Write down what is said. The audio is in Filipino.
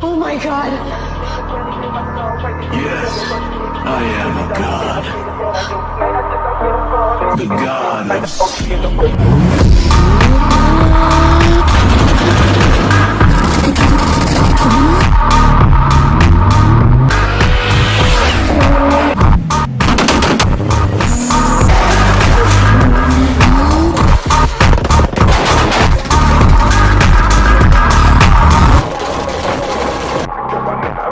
Oh my god. Yes, I am a god. The god of